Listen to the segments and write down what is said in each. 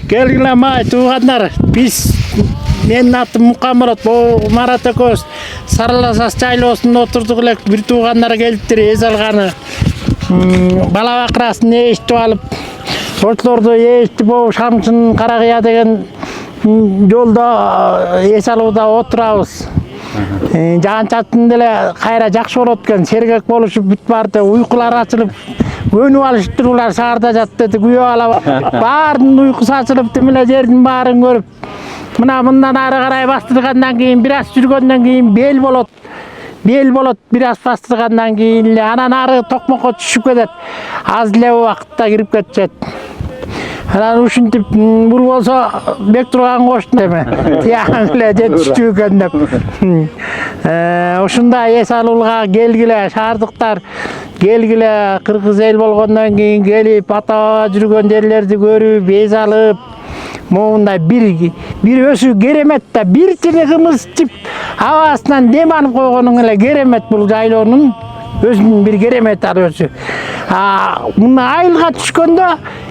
Келгиле май туугандар, биз менин атым Мукамурат, бул Марат экөөбүз Сарылас жайлоосунда отурдук элек, бир туугандар келиптир, эс алганы. Бала бакырасын ээчтип алып, ошолорду ээчтип Шамшын Каракыя деген жолдо эс алууда отурабыз. Жаан-чачын деле кайра жакшы болот экен, сергек болушуп бүт барды, уйкулар ачылып, өнүп алышыптыр, улар шаарда жатты, күйөп алып, баарынын уйкусу ачылып, тимиле жердин баарын көрүп, мындан ары карай бастыргандан кийин, бир аз жүргөндөн кийин бел болот. Бел болот, бир аз бастыргандан кийин эле анан ары токмокко түшүп кетет. Аз эле убакытта кирип кетет. Анан ушинтип бул болсо бек турган коштун эме. Тияң эле жетиштүү экен деп. Ушундай эс алууга келгиле, шаардыктар келгиле, кыргыз эл болгондон кийин келип, ата жүргөн жерлерди көрүп, эс алып, моундай бир өсү керемет да, бир тине кымыз чип абасынан дем алып койгонуң эле керемет, бул жайлоонун өзүнүн бир керемет ал өсү. Мына айылга түшкөндө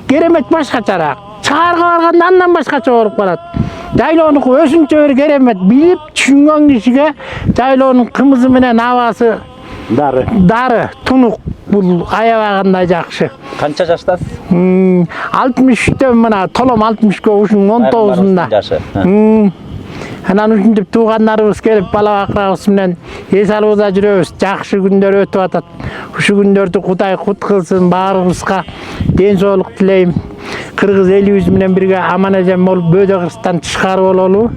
керемет башкачараак. Шаарга барганда андан башкача болуп калат. Жайлоонуку өзүнчө бир керемет, билип түшүнгөн кишиге жайлоонун кымызы менен абасы дары, тунук, бул аябагандай жакшы. Канча жаштасыз? 63-тө мына толом 60-кө ушунун 19-унда. Анан ушинтип туугандарыбыз келип, бала бакырабыз менен эс алууда жүрөбүз. Жакшы күндөр өтүп атат. Ушу күндөрдү Кудай кут кылсын, баарыбызга ден соолук тилейм. Кыргыз элибиз менен бирге аман эжен болуп, бөөдө кырстан тышкары бололу.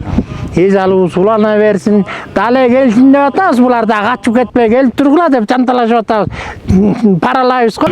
Эс алуубуз улана берсин. Дале келсин деп атабыз, булар да качып кетпей келип тургула деп жанталашып атабыз. Паралайбыз го.